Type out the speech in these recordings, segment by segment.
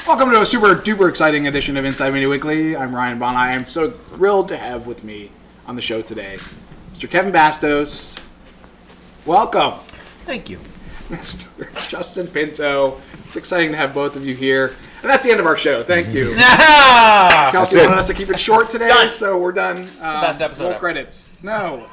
Welcome to a super duper exciting edition of Inside Media Weekly. I'm Ryan Boni. I am so thrilled to have with me on the show today Mr. Kevin Bastos. Welcome. Thank you. Mr. Justin Pinto. It's exciting to have both of you here. And that's the end of our show. Thank you. Kelsey wanted us to keep it short today, so we're done. Best episode ever. Credits. No.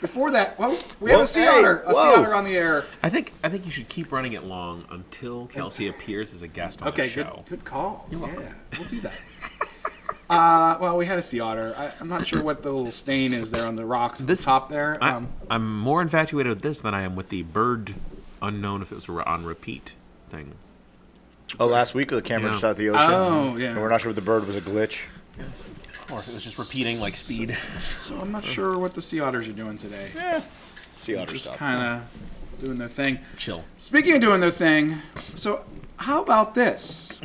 Before that, we have a sea otter on the air. I think you should keep running it long until Kelsey appears as a guest on the show. Okay, good call. You're welcome. Yeah, we'll do that. Well, we had a sea otter. I'm not sure what the little stain is there on the rocks at the top there. I'm more infatuated with this than I am with the bird unknown if it was on repeat thing. Oh, last week the camera just out of the ocean. Oh, yeah. And we're not sure if the bird was a glitch. Yeah. Or if it was just repeating like speed. So I'm not sure what the sea otters are doing today. Sea otter Just stuff. kind of doing their thing. Chill. Speaking of doing their thing, so how about this?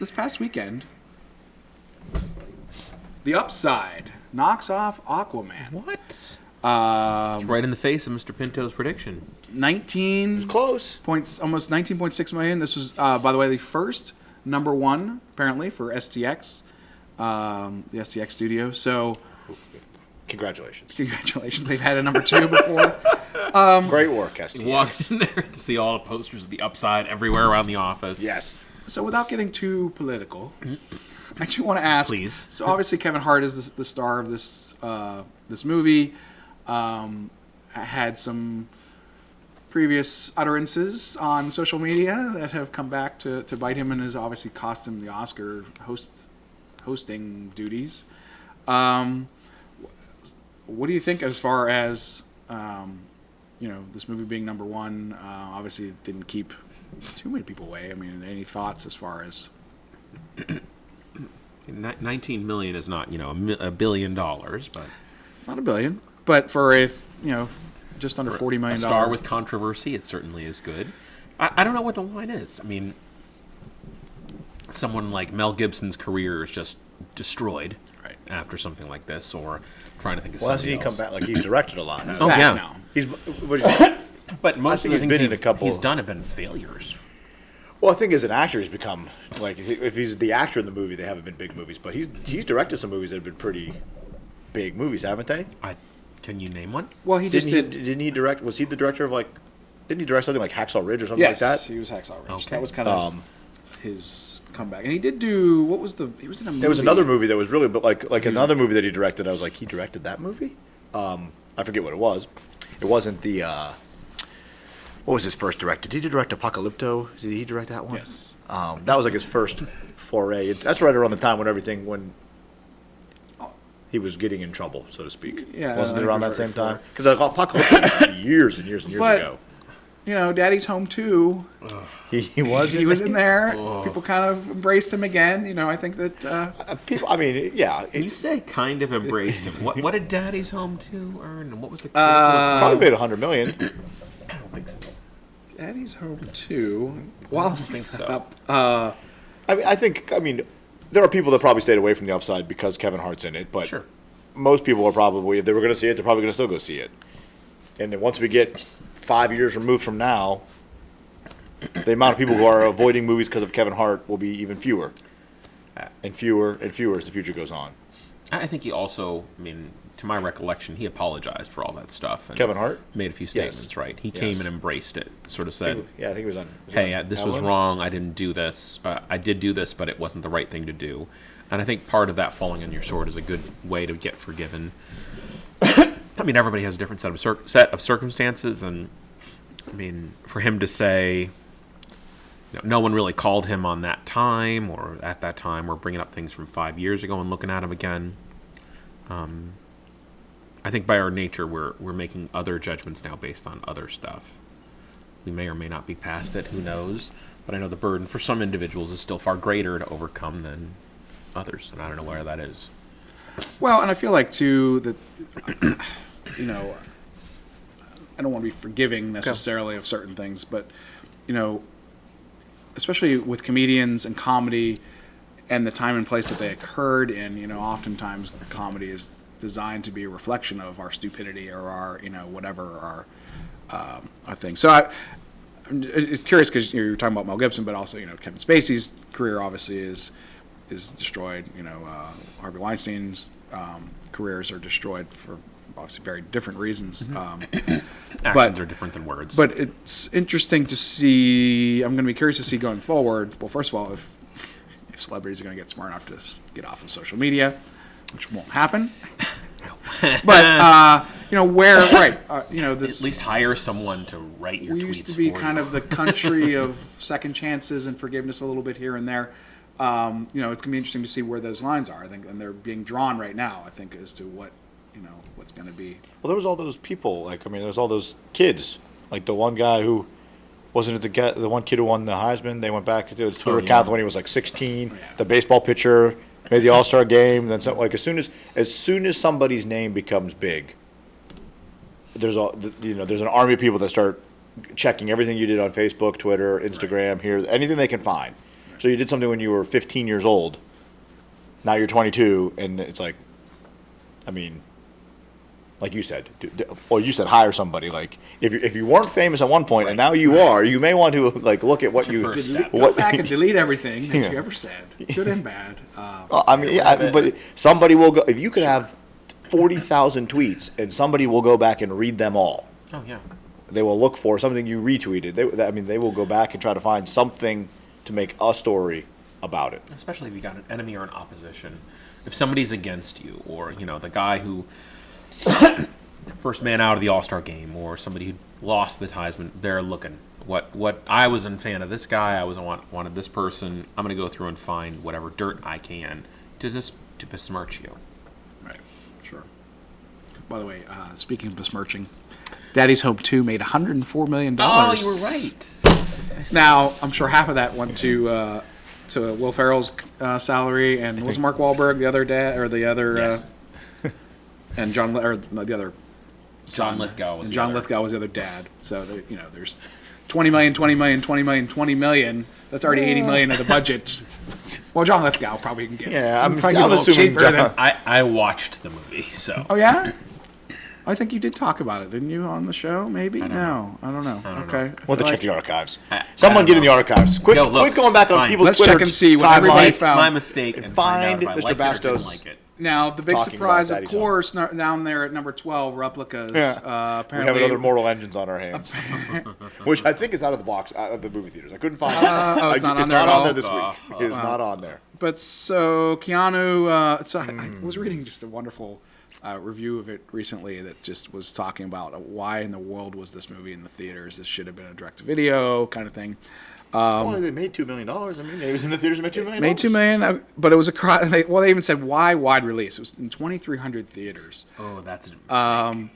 This past weekend, The Upside knocks off Aquaman. What? It's right in the face of Mr. Pinto's prediction. 19. It was close. Almost 19.6 million. This was, by the way, the first number one apparently for STX, the STX studio. So, Congratulations. They've had a number two before. Great work, STX. He walks in there to see all the posters of The Upside everywhere around the office. Yes. So, without getting too political, I do want to ask. Please. So, obviously, Kevin Hart is the star of this movie. Had some previous utterances on social media that have come back to bite him and has obviously cost him the Oscar hosting duties. What do you think as far as this movie being number one? Obviously, it didn't keep too many people away. I mean, any thoughts as far as 19 million is not $1 billion, but not $1 billion, but for just under $40 million. A star with controversy, it certainly is good. I don't know what the line is. I mean, someone like Mel Gibson's career is just destroyed after something like this, or trying to think of something else. Well, he come back, like he's directed a lot. Oh, yeah. Now. But most of the things he's done have been failures. Well, I think as an actor, he's become, like, if he's the actor in the movie, they haven't been big movies, but he's directed some movies that have been pretty big movies, haven't they? Can you name one? Well, he just didn't he direct, was he the director of, like, didn't he direct something like Hacksaw Ridge or something like that? Yes, he was Hacksaw Ridge. Okay. That was kind of his comeback. And he did do, he was in a movie. There was another movie that was really, but like another movie that he directed, I was like, he directed that movie? I forget what it was. It wasn't the, what was his first directed? Did he direct Apocalypto? Did he direct that one? Yes. That was like his first foray. That's right around the time when he was getting in trouble, so to speak. Yeah, wasn't it around that same time? Because Because Apocalypto was years and years and years ago. Daddy's Home 2. He was in there. People kind of embraced him again. I think that people. I mean, yeah. You say kind of embraced him. What did Daddy's Home 2 earn? And what was the probably made $100 million. I don't think so. Daddy's Home 2. Well, I don't think so. I mean, there are people that probably stayed away from The Upside because Kevin Hart's in it, but sure. Most people are probably, if they were going to see it, they're probably going to still go see it. And then once we get 5 years removed from now, the amount of people who are avoiding movies because of Kevin Hart will be even fewer. And fewer and fewer as the future goes on. I think he also, to my recollection, he apologized for all that stuff. And Kevin Hart? Made a few statements, right? He came and embraced it, sort of said, I think it was on. Hey, this was wrong. I didn't do this. I did do this, but it wasn't the right thing to do. And I think part of that falling on your sword is a good way to get forgiven. Everybody has a different set of circumstances, and for him to say, no one really called him on that time, or at that time, or bringing up things from 5 years ago and looking at him again. I think by our nature, we're making other judgments now based on other stuff. We may or may not be past it. Who knows? But I know the burden for some individuals is still far greater to overcome than others, and I don't know where that is. Well, and I feel like too that I don't want to be forgiving necessarily of certain things, but especially with comedians and comedy and the time and place that they occurred in, oftentimes comedy is designed to be a reflection of our stupidity or our whatever our thing. So it's curious because you're talking about Mel Gibson, but also Kevin Spacey's career obviously is destroyed. Harvey Weinstein's careers are destroyed for obviously very different reasons. Actions are different than words. But it's interesting to see. I'm going to be curious to see going forward. Well, first of all, if celebrities are going to get smart enough to get off of social media, which won't happen. But where at least hire someone to write your tweets. We used to be for kind you. of the country of second chances and forgiveness a little bit here and there. It's going to be interesting to see where those lines are. I think, and they're being drawn right now. I think as to what's going to be. Well, there was all those people. There was all those kids. Like the one guy who wasn't it the one kid who won the Heisman. They went back to his Twitter account when he was like 16. Yeah. The baseball pitcher made the All-Star game. Then as soon as somebody's name becomes big, there's an army of people that start checking everything you did on Facebook, Twitter, Instagram, anything they can find. So you did something when you were 15 years old. Now you're 22, and it's like, like you said, you said hire somebody. Like if you weren't famous at one point and now you are, you may want to look at what you first step. Go back and delete everything that you ever said, good and bad. But somebody will go. If you could have 40,000 tweets and somebody will go back and read them all. Oh yeah. They will look for something you retweeted. They will go back and try to find something to make a story about it. Especially if you got an enemy or an opposition. If somebody's against you, or the guy who first man out of the All-Star game, or somebody who lost the Heisman, they're looking. What I was a fan of this guy, I wanted this person. I'm going to go through and find whatever dirt I can to besmirch you. Right. Sure. By the way, speaking of besmirching, Daddy's Home 2 made $104 million. Oh, you were right. Now, I'm sure half of that went to Will Ferrell's salary, and was Mark Wahlberg the other dad, or the other, Yes. and the other John son. Lithgow was and the John other. Lithgow was the other dad. So there's 20 million, 20 million, 20 million, 20 million. That's already 80 million of the budget. Well, John Lithgow probably can get. Yeah, I'm probably get a little assuming cheaper John- than- I watched the movie, so. Oh yeah. I think you did talk about it, didn't you, on the show? Maybe. I don't I don't know. don't Okay. We'll have to I check feel the archives. I Someone don't get in the know. archives. Quit Yo, look, going back on fine. people's Let's Twitter check and see what everybody It's found. my mistake and find out if I Mr. liked it or didn't Bastos. like it. Now, the big Talking surprise, about of Daddy's course, down there at number 12, replicas. Yeah. We Apparently, have another Mortal Engines on our hands, which I think is out of the box, out of the movie theaters. I couldn't find it. it's not on it's there not at on all? there this week. It is not on there. But so Keanu, I was reading just a wonderful review of it recently that just was talking about why in the world was this movie in the theaters? This should have been a direct-to-video kind of thing. Well, they made $2 million. It was in the theaters and made $2 million. Made $2 million, but it was they even said why wide release. It was in 2,300 theaters. Oh, that's a mistake.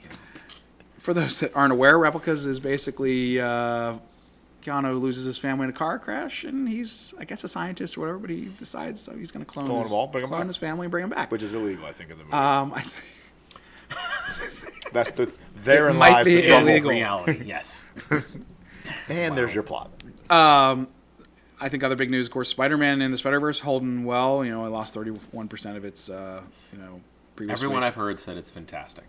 For those that aren't aware, Replicas is basically Keanu loses his family in a car crash, and he's, I guess, a scientist or whatever, but he decides he's going to clone Clone them all, bring them back. his family and bring him back. Which is illegal, I think, in the movie. I Therein might lies be the trouble. illegal. Reality, yes. And there's your plot. I think other big news, of course, Spider-Man and the Spider-Verse holding well. It lost 31% of its, previous Everyone week. I've heard said it's fantastic.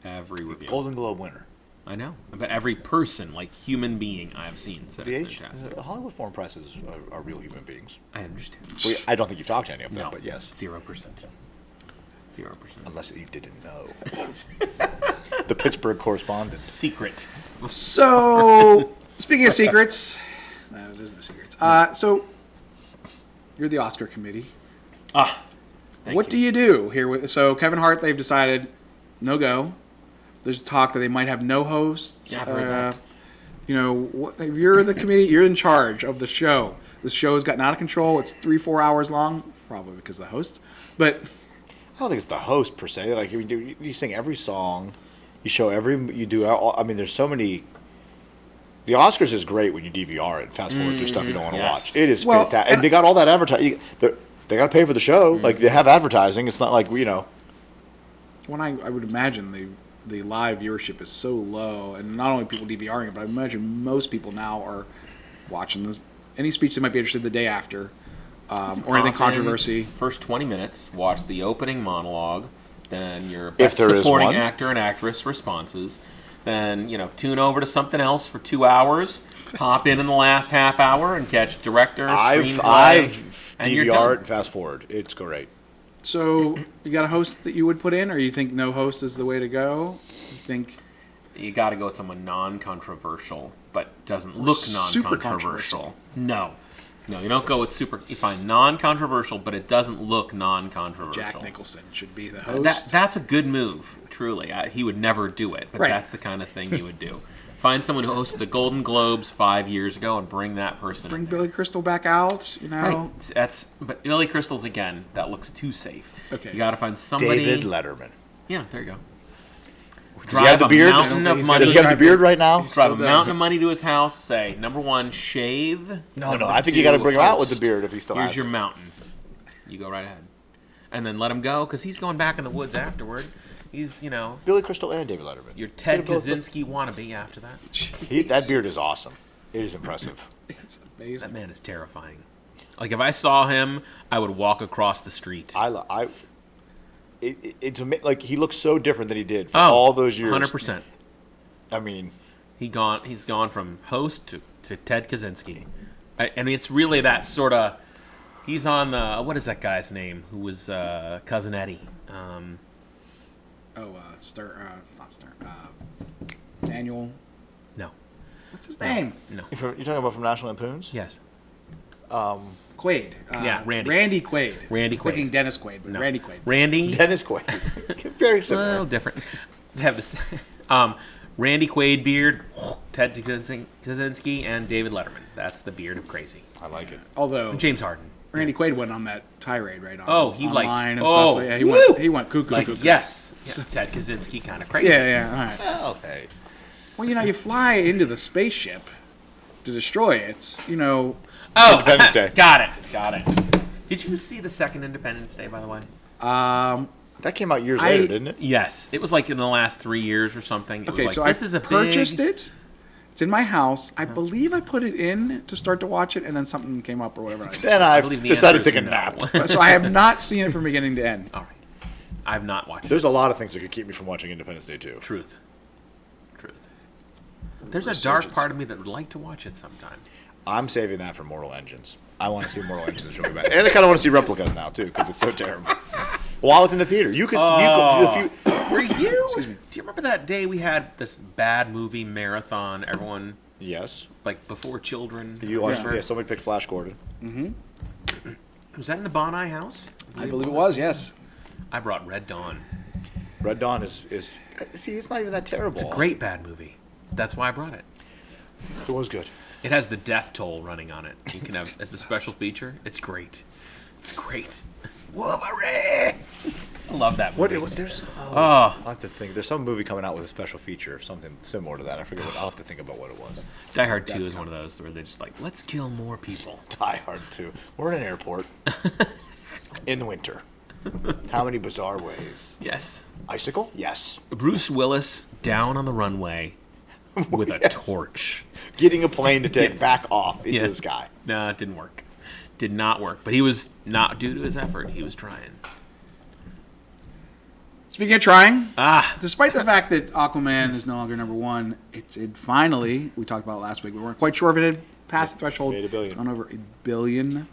Every review. Golden Globe winner. I know. But every person, like human being I've seen said it's The fantastic. Hollywood foreign presses are real human beings. I understand. I don't think you've talked to any of them, No, but yes. 0%. 0%. Unless you didn't know. The Pittsburgh correspondent. Secret. So, speaking of secrets, no, there's no secrets. So, you're the Oscar committee. What do you do here? So, Kevin Hart, they've decided no go. There's talk that they might have no hosts. Yeah, I've heard that. If you're the committee, you're in charge of the show. This show has gotten out of control. It's 3-4 hours long, probably because of the host. But I don't think it's the host per se. Like you sing every song, you show there's so many. The Oscars is great when you DVR it and fast forward through stuff you don't want to watch. It is fantastic, and they got all that advertising. They got to pay for the show. Like they have advertising. It's not like when I would imagine the live viewership is so low, and not only people DVRing it, but I imagine most people now are watching this. Any speech that might be interested the day after, or anything controversy. First 20 minutes, watch the opening monologue, then your If best there is supporting one. actor and actress responses, then tune over to something else for 2 hours. Pop in the last half hour and catch director, screenplay, I've and you're DVR done. it and fast forward. It's great. So you got a host that you would put in, or you think no host is the way to go? You think You got to go with someone non-controversial, but doesn't look super non-controversial. No, you don't go with super. You find non-controversial, but it doesn't look non-controversial. Jack Nicholson should be the host? That's a good move. Truly, he would never do it, but Right. that's the kind of thing you would do. Find someone who hosted the Golden Globes 5 years ago and bring that person. Bring in there. Billy Crystal back out, Right. But Billy Crystal's again. That looks too safe. Okay. You got to find somebody. David Letterman. Yeah, there you go. Does he have the beard? Mountain of Does money. Does he have the beard right now? Drive a Still mountain of money to his house. Say, number one, shave. No. Number I think two, you got to bring him out with the host. beard if he still Here's has your it. mountain. You go right ahead, and then let him go because he's going back in the woods afterward. He's Billy Crystal and David Letterman. your Ted Get 'em both- Kaczynski wannabe after that. That beard is awesome. It is impressive. It's amazing. That man is terrifying. Like if I saw him, I would walk across the street. Like he looks so different than he did for all those years. 100%. I mean, He's gone from host to Ted Kaczynski. And it's really that sort of. He's on the what is that guy's name? Who was Cousin Eddie? Daniel. No, What's his name? no. you're talking about from National Lampoons? Yes, Quaid. Yeah, Randy. Randy Quaid. Randy I was thinking Quaid. Dennis Quaid, but no. Randy Quaid. Randy. Dennis Quaid. Very A similar. little different. They have this. Randy Quaid beard, Ted Kaczynski, and David Letterman. That's the beard of crazy. I like it. Although And James Harden. Randy Quaid went on that tirade, right? Woo! Online and stuff. Yeah, he went cuckoo. Like cuckoo. yes, yeah, Ted Kaczynski, kind of crazy. Yeah. All right. Oh, hey. Well, you fly into the spaceship to destroy it. Oh, Independence Day. Got it. Did you see the second Independence Day, by the way? That came out years I- later, didn't it? Yes, it was like in the last 3 years or something. It Okay, was so like, I this is a purchased big... it. It's in my house. I believe I put it in to start to watch it, and then something came up or whatever. Then I I believe the decided to answer take is a no. nap. So I have not seen it from beginning to end. All right, I've not watched it. There's a lot of things that could keep me from watching Independence Day too. Truth. There's a dark part of me that would like to watch it sometime. I'm saving that for Mortal Engines. I want to see Mortal Engines really bad, and I kind of want to see replicas now too because it's so terrible. While it's in the theater, you could. Were you? Do you remember that day we had this bad movie marathon? Everyone, Yes. like before children. You watched? remember? Yeah. Somebody picked Flash Gordon. Was that in the Boni house? I believe it was, yes. I brought Red Dawn. Red Dawn is. See, it's not even that terrible. It's a great bad movie. That's why I brought it. It was good. It has the death toll running on it. You can have as a special feature. It's great. It's great. Wolverine. I love that movie. There's. Oh. I'll have to think. There's some movie coming out with a special feature, something similar to that. I forget. I'll have to think about what it was. Die Hard 2 is one of those where they're just like, let's kill more people. Die Hard 2. We're in an airport in the winter. How many bizarre ways? Yes. Icicle? Yes. Bruce Willis down on the runway with a torch. Getting a plane to take back off into the Yes. sky. No, it didn't work. Did not work. But he was not due to his effort. He was trying. Speaking of trying, Ah, despite the fact that Aquaman is no longer number one, it finally, we talked about it last week, we weren't quite sure if it had passed the threshold. Made $1 billion. It's gone over $1 billion.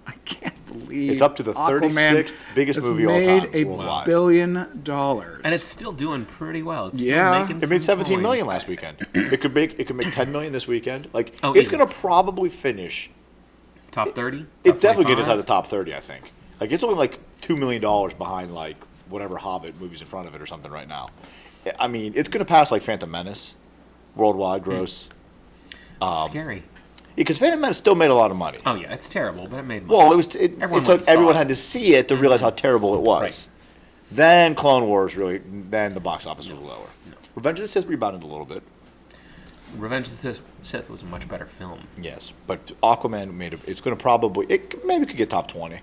I can't believe It's up to the Aquaman 36th biggest has movie of all time made worldwide. $1 billion. and it's still doing pretty well. It's still Yeah. making It made some 17 coin. million last weekend. It could make 10 million this weekend. Like Oh, it's easy. going to probably finish. Top 30? It Top definitely get 25? inside the top 30, I think. Like it's only like $2 million behind like whatever Hobbit movies in front of it or something right now. I mean, it's going to pass like Phantom Menace, worldwide gross. Scary. Because Phantom Menace still made a lot of money. Oh, yeah. It's terrible, but it made money. Well, everyone saw had to see it to realize how terrible it was. Right. Then Clone Wars then the box office was lower. Revenge of the Sith rebounded a little bit. Revenge of the Sith was a much better film. Yes, but Aquaman it's going to probably maybe could get top 20.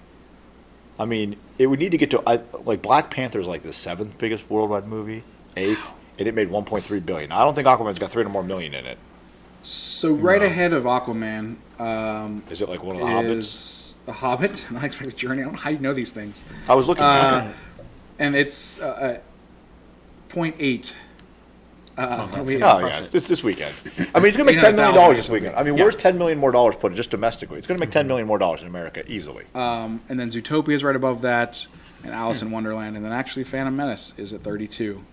I mean, it would need to get to like Black Panther's like the 7th biggest worldwide movie, 8th, and it made 1.3 billion. I don't think Aquaman's got 300 more million in it. So right ahead of Aquaman Is it like one of the Hobbits? is The Hobbit, An Unexpected Journey. I don't know how you know these things. I was looking. And it's 0.8 that's we- good. Oh Crush yeah, it. this weekend. I mean, it's gonna make $10 million $800,000 this weekend. I mean, Yeah. where's $10 million more put just domestically? It's gonna make $10 million more in America easily. And then Zootopia is right above that, and Alice in Wonderland, and then actually Phantom Menace is at 32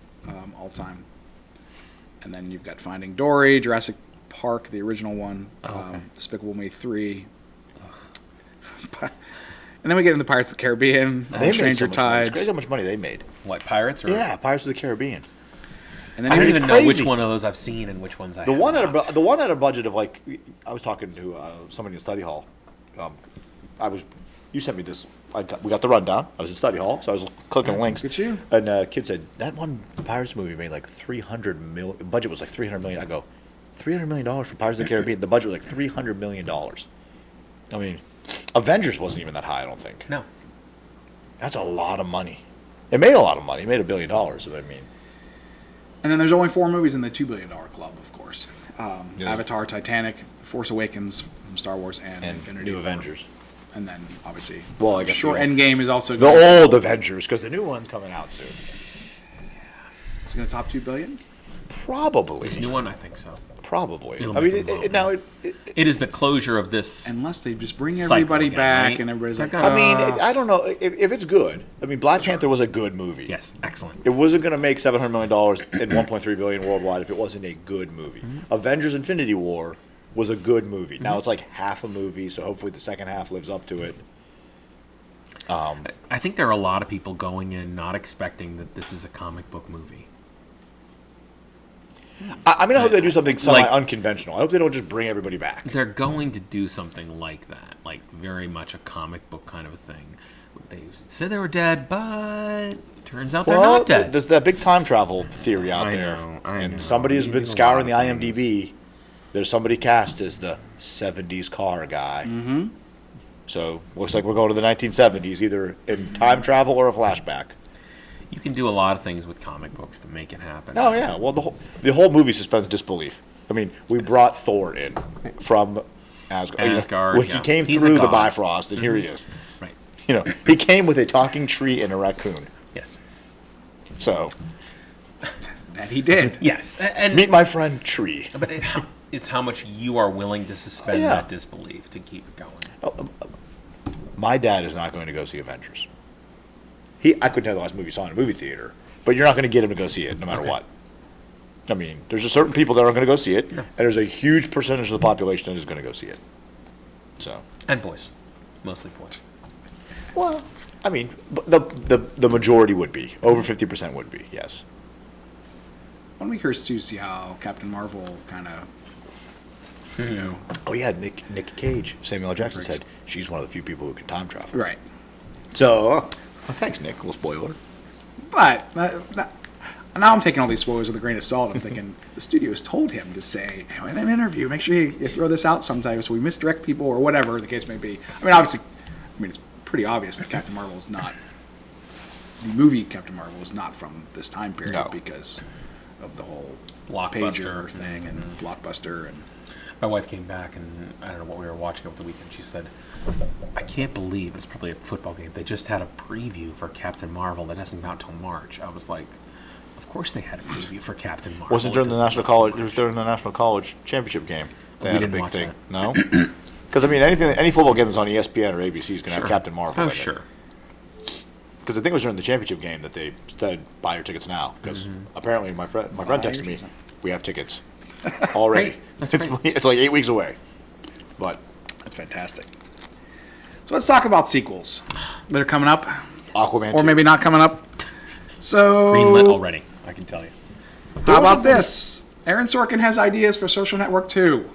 all time. And then you've got Finding Dory, Jurassic Park, the original one, okay. Despicable Me 3. And then we get into Pirates of the Caribbean, They made Stranger so much money. It's Tides. crazy how much money they made. What, Pirates? Or? Yeah, Pirates of the Caribbean. And then I don't here's even know which crazy. one of those I've seen and which ones I The have one not. the one at a budget of like, I was talking to somebody in study hall. You sent me this. We got the rundown. I was in study hall, so I was clicking links. Look at you. And a kid said that one Pirates movie made like $300 million. The budget was like $300 million. I go, $300 million for Pirates of the Caribbean. The budget was like $300 million. I mean, Avengers wasn't even that high. I don't think. No. That's a lot of money. It made a lot of money. It made $1 billion. I mean, And then there's only 4 movies in the $2 billion club, of course. Yeah. Avatar, Titanic, Force Awakens from Star Wars, and Infinity New War. Avengers. And then, obviously, Well, I guess sure, the old- Endgame is also The old Avengers, because the new one's coming out soon. It's going to top $2 billion. Probably. This new one, I think so. Probably. It'll I make mean, them vote, now man. It is the closure of this. Unless they just bring Cycle everybody again, back right? and everybody's They're like, gonna- I mean, I don't know if it's good. I mean, Black Panther was a good movie. Yes, excellent. It wasn't going to make $700 million and $1.3 billion worldwide if it wasn't a good movie. Avengers: Infinity War was a good movie. Now it's like half a movie, so hopefully the second half lives up to it. I think there are a lot of people going in not expecting that this is a comic book movie. I mean, I hope they do something Like- semi-unconventional. I hope they don't just bring everybody back. They're going to do something like that, like very much a comic book kind of a thing. They said they were dead, but turns out they're not dead. There's that big time travel theory out I there. know, I and know. somebody has You been do a scouring the lot of things. IMDb. There's somebody cast as the 70s car guy. Mm-hmm. So looks like we're going to the 1970s, either in time travel or a flashback. You can do a lot of things with comic books to make it happen. Oh yeah, well the whole movie suspends disbelief. I mean, we brought Thor in from Asgard. Asgard, Well, yeah. he came He's a through the god. Bifrost, and here he is. Right. You know, he came with a talking tree and a raccoon. Yes. So that he did. Yes. And meet my friend Tree. but it's how much you are willing to suspend Yeah. that disbelief to keep it going. My dad is not going to go see Avengers. I couldn't tell the last movie he saw in a movie theater, but you're not going to get him to go see it no matter Okay. what. I mean, there's just certain people that aren't going to go see it, No. and there's a huge percentage of the population that is going to go see it. So, And boys. Mostly boys. well, I mean, the majority would be over 50% would be, yes. I'm curious to see how Captain Marvel kind of, you know, Oh yeah, Nick Cage, Samuel L. Jackson Briggs. said she's one of the few people who can time travel. right. So, thanks, Nick. Little spoiler. But now I'm taking all these spoilers with a grain of salt. I'm thinking the studios told him to say, "Hey, in an interview, make sure you throw this out sometimes so we misdirect people or whatever the case may be." I mean, obviously, it's pretty obvious that Captain Marvel is not, the movie Captain Marvel is not from this time period No. because of the whole Blockbuster. pager thing and Blockbuster and My wife came back, and I don't know what we were watching over the weekend. She said, I can't believe it's probably a football game. They just had a preview for Captain Marvel that doesn't come out till March. I was like, of course they had a preview for Captain Marvel. Wasn't during the National College. It was during the National College Championship game. They We had a didn't big watch thing. that. No, because I mean, any football game that's on ESPN or ABC is going to Sure. have Captain Marvel. Oh, in it. sure. Because I think it was during the championship game that they said buy your tickets now. Because apparently my friend texted me, we have tickets already. That's it's, right. it's like 8 weeks away. But that's fantastic. So let's talk about sequels that are coming up, Aquaman, or 2. maybe not coming up. So Greenlit already, I can tell you. How about this? Aaron Sorkin has ideas for Social Network 2.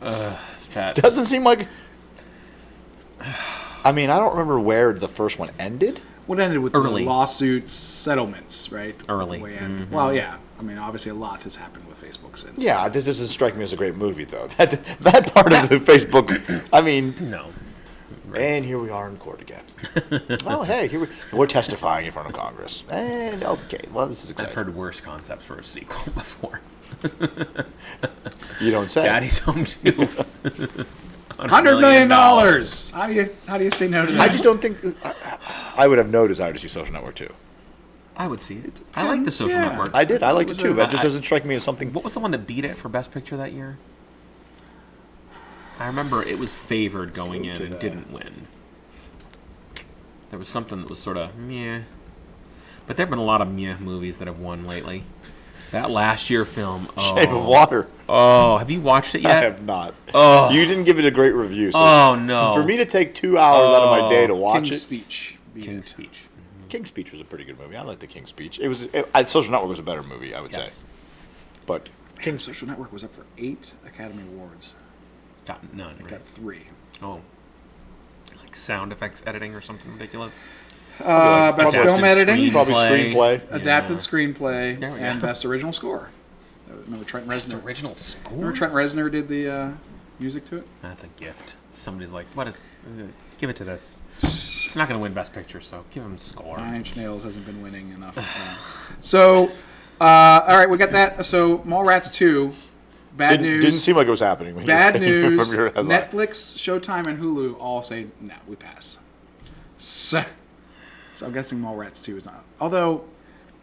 That, doesn't seem like. I mean, I don't remember where the first one ended. What ended with Early. the lawsuit settlements, right? Early. The way it ended. Well, yeah. I mean, obviously a lot has happened with Facebook since. Yeah, this doesn't strike me as a great movie though. That part of the Facebook. I mean, no. and here we are in court again. Oh, hey, we're testifying in front of Congress. And okay, well, this is I've exciting. heard worse concepts for a sequel before. You don't say. Daddy's Home 2. $100 million. How do you say no to that? I just don't think I would have no desire to see Social Network 2. I would see it. I like The Social yeah. Network. I did. I liked it too. But it just I- doesn't strike me as something. What was the one that beat it for Best Picture that year? I remember it was favored going in and didn't win. There was something that was sort of meh. But there have been a lot of meh movies that have won lately. That last year film. Oh. Shape of Water. Oh, have you watched it yet? I have not. Oh. You didn't give it a great review. So Oh, no. For me to take 2 hours out of my day to watch King's it. Speech. King's Speech. King's Speech was a pretty good movie. I liked the King's Speech. Social Network was a better movie, I would Yes. say. But King's Social Network was up for 8 Academy Awards. Got none, It right? got 3. Oh. Like sound effects editing or something ridiculous? Best Adapted film editing, probably screenplay. adapted Yeah. screenplay, There we go. and best original score. Remember Trent Reznor? Original score? Remember Trent Reznor did the music to it? That's a gift. Somebody's like, what is... give it to this. It's not going to win Best Picture, so give him score. Nine Inch Nails hasn't been winning enough. So, all right, we got that. So, Mallrats 2, bad news. Didn't seem like it was happening. when you Bad from news. your headline. Netflix, Showtime, and Hulu all say, no, we pass. So I'm guessing Mallrats 2 is not. Although,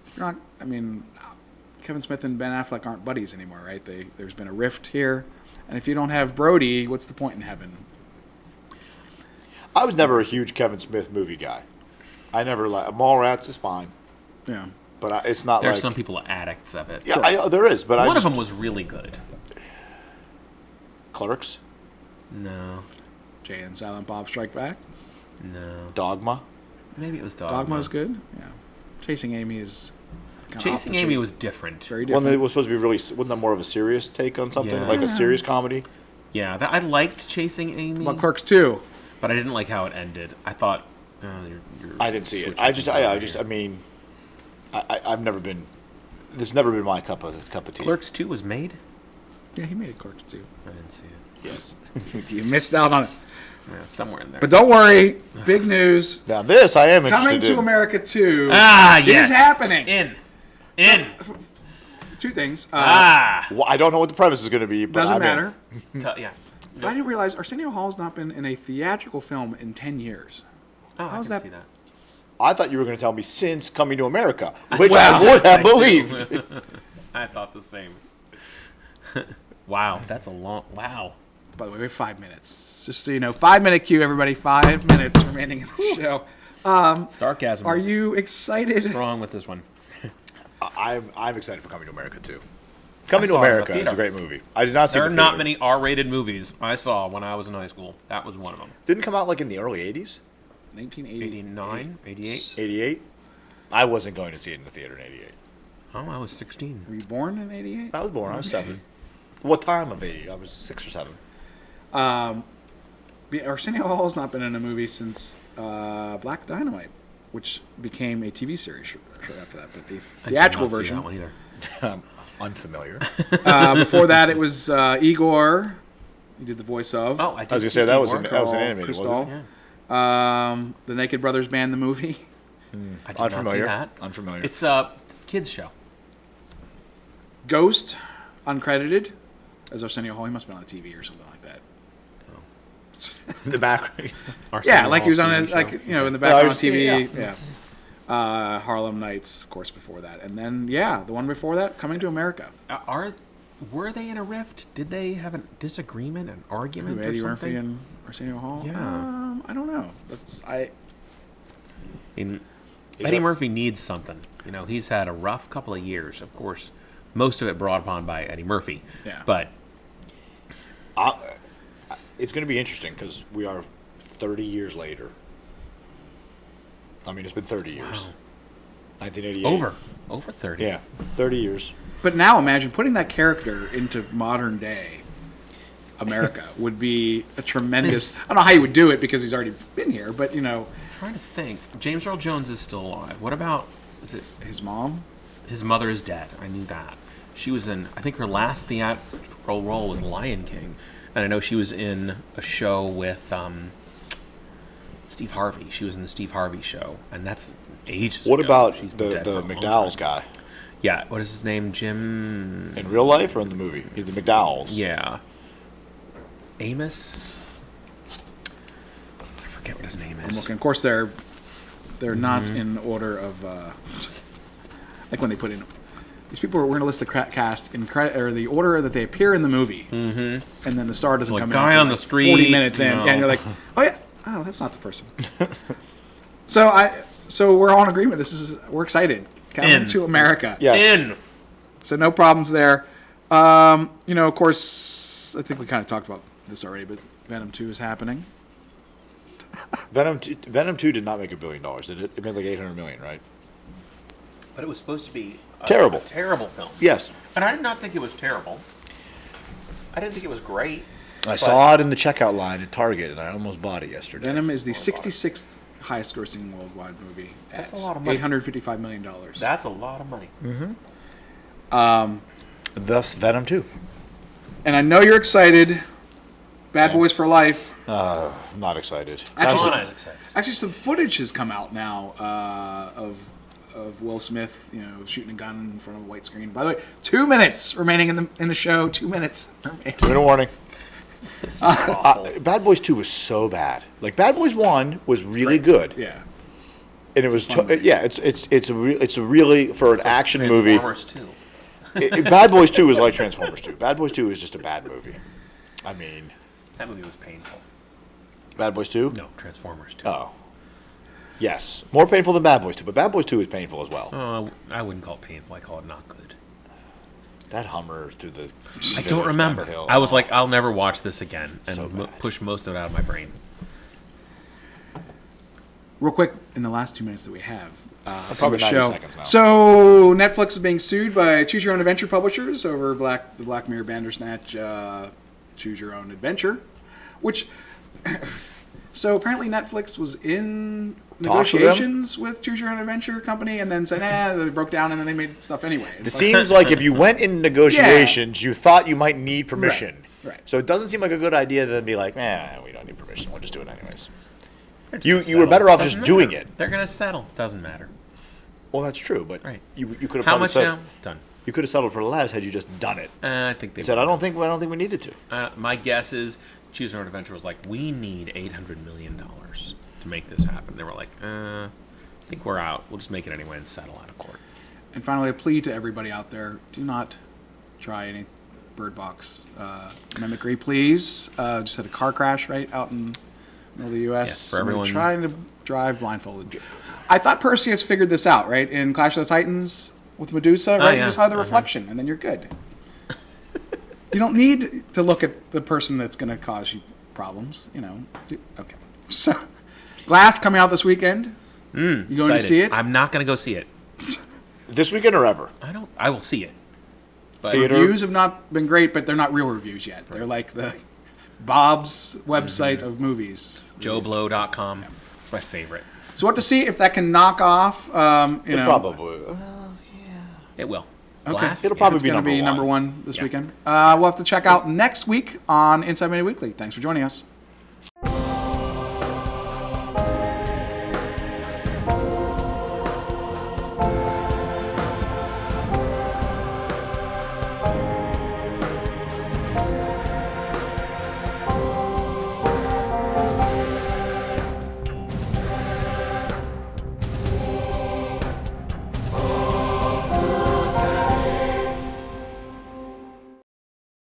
if you're not, I mean, Kevin Smith and Ben Affleck aren't buddies anymore, right? There's been a rift here. And if you don't have Brody, what's the point in having? I was never a huge Kevin Smith movie guy. I never like Mallrats is fine, Yeah. but it's not There's like some people addicts of it. yeah, there is. But One of them was really good. Clerks, No. Jay and Silent Bob Strike Back. No. Dogma. Maybe it was Dogma. Dogma's good. Yeah. Chasing Amy is kinda Chasing off the Amy chain. was different. Very One that different. was supposed to be really wasn't that more of a serious take on something Yeah. like a serious comedy? Yeah, I liked Chasing Amy, Well, Clerks 2. but I didn't like how it ended. I thought, you're I didn't see it. switching I just things over I mean, I've never been. This never been my cup of tea. Clerks 2 was made? Yeah, he made Clerks 2. I didn't see it. Yes. You missed out on it. Yeah, somewhere in there. But don't worry. Big news. Now this I am interested Coming to in. America 2 yes. is happening. In. Two things. Well, I don't know what the premise is going to be, but Doesn't I'm in. matter. Yeah. But I didn't realize Arsenio Hall's not been in a theatrical film in 10 years. Oh, I How's can that- see that. I thought you were going to tell me since Coming to America, which I would have believed. I thought the same. Wow, that's a long... Wow. By the way, we have 5 minutes. Just so you know, 5-minute cue, everybody. 5 minutes remaining in the show. Sarcasm Are is you excited? strong with this one. I'm excited for Coming to America too. Coming to saw it in the America is theater. a great movie. I did not see There it are in the not theater. many R-rated movies I saw when I was in high school. That was one of them. Didn't come out like in the early 80s? 1980. 89, 88. 88? I wasn't going to see it in the theater in 88. Oh, I was 16. Were you born in 88? I was born. I was 7. What time of 80? I was 6 or 7. Arsenio Hall's not been in a movie since Black Dynamite, which became a TV series short after that. But the I did theatrical not see version. that one either. Unfamiliar. Before that, it was Igor. He did the voice of. Oh, I I was did going to see say that was Igor. an animated, Crystal. wasn't it? Yeah. The Naked Brothers Band, the movie. I did not see Unfamiliar. that. Unfamiliar. It's a kids show. Ghost, uncredited, as Arsenio Hall. He must have been on TV or something like that. in the background. Yeah, like he was on Arsenio his, Hall like, you know, in the Yeah, I background was- TV. yeah. Yeah. Harlem Nights, of course, before that. And then, yeah, the one before that, Coming to America. Were they in a rift? Did they have a disagreement, an argument, or Eddie something? Murphy and Arsenio Hall? Yeah. I don't know. Eddie Murphy needs something. You know, he's had a rough couple of years. Of course, most of it brought upon by Eddie Murphy. Yeah. But It's going to be interesting because we are 30 years later. I mean, it's been 30 years. Wow. 1988. over 30. Yeah, 30 years. But now imagine putting that character into modern day America would be a tremendous. I don't know how you would do it because he's already been here, but you know, I'm trying to think. James Earl Jones is still alive. What about his mom. his mother is dead? I knew that. She was in. I think her last theatrical role was Lion King, and I know she was in a show with Steve Harvey. She was in the Steve Harvey show, and that's ages What ago. about She's the been dead for a long McDowell's time. guy? Yeah, what is his name? Jim. In real life or in the movie? He's the McDowells. Yeah. Amos. I forget what his name I'm is. looking. Of course, they're not in order of like when they put in these people, we're going to list the cast in credit or the order that they appear in the movie, and then the star doesn't come guy in on until the street, 40 minutes in, no. and you're like, oh yeah, oh that's not the person. So we're all in agreement. We're excited. Coming to America. Yes. In. So no problems there. Of course, I think we kind of talked about this already, but Venom 2 is happening. Venom 2 did not make $1 billion, did it? It made like $800 million, right? But it was supposed to be Terrible. a terrible film. Yes. And I did not think it was terrible. I didn't think it was great. I saw it in the checkout line at Target, and I almost bought it yesterday. Venom is the 66th highest grossing worldwide movie. That's a lot of money. $855 million. That's a lot of money. Thus, Venom 2. And I know you're excited. Bad Boys for Life. I'm not excited. Actually, some footage has come out now of Will Smith, shooting a gun in front of a white screen. By the way, 2 minutes remaining in the show. 2 minutes remaining. 2-minute warning. This is awful. Bad Boys 2 was so bad. Like Bad Boys 1 was really good. Yeah. And it was it's a really for an action movie. Transformers 2. Bad Boys 2 is like Transformers 2. Bad Boys 2 is just a bad movie. I mean, That movie was painful. Bad Boys 2? No, Transformers 2. Oh. Yes. More painful than Bad Boys 2, but Bad Boys 2 is painful as well. I wouldn't call it painful. I call it not good. That Hummer through the... I don't remember. I was like, I'll never watch this again, and So bad. push most of it out of my brain. Real quick, in the last 2 minutes that we have, probably the 90 show. seconds now. So Netflix is being sued by Choose Your Own Adventure publishers over the Black Mirror Bandersnatch Choose Your Own Adventure, which so apparently Netflix was in Talks with negotiations with Choose Your Own Adventure company and then said, they broke down and then they made stuff anyway. It seems like if you went in negotiations, you thought you might need permission. Right. So it doesn't seem like a good idea to be like, we don't need permission. We'll just do it anyways. They're just You gonna were settle. better off Doesn't just doing matter. it. They're going to settle. Doesn't matter. Well, that's true, but Right. you could have How probably much said, now? Done. You could have settled for less had you just done it. I think they He said, would. I don't think we needed to. My guess is Choose Your Own Adventure was like, we need $800 million to make this happen. They were like, I think we're out. We'll just make it anyway and settle out of court. And finally, a plea to everybody out there: do not try any Bird Box mimicry, please. Just had a car crash right out in the middle of the U.S. Yes, for everyone- trying to drive blindfolded. I thought Perseus figured this out, right? In Clash of the Titans with Medusa, right? yeah. You just hide the reflection, and then you're good. You don't need to look at the person that's going to cause you problems, Okay. So, Glass coming out this weekend. You going to see it? I'm not going to go see it. This weekend or ever? I will see it. But Theater. Reviews have not been great, but they're not real reviews yet. They're like the Bob's website of movies. JoeBlow.com. It's my favorite. So what to see if that can knock off, It probably. It will. Okay. Glass? It'll probably It's be going to be number number one this Yeah. weekend. We'll have to check out next week on Inside Media Weekly. Thanks for joining us.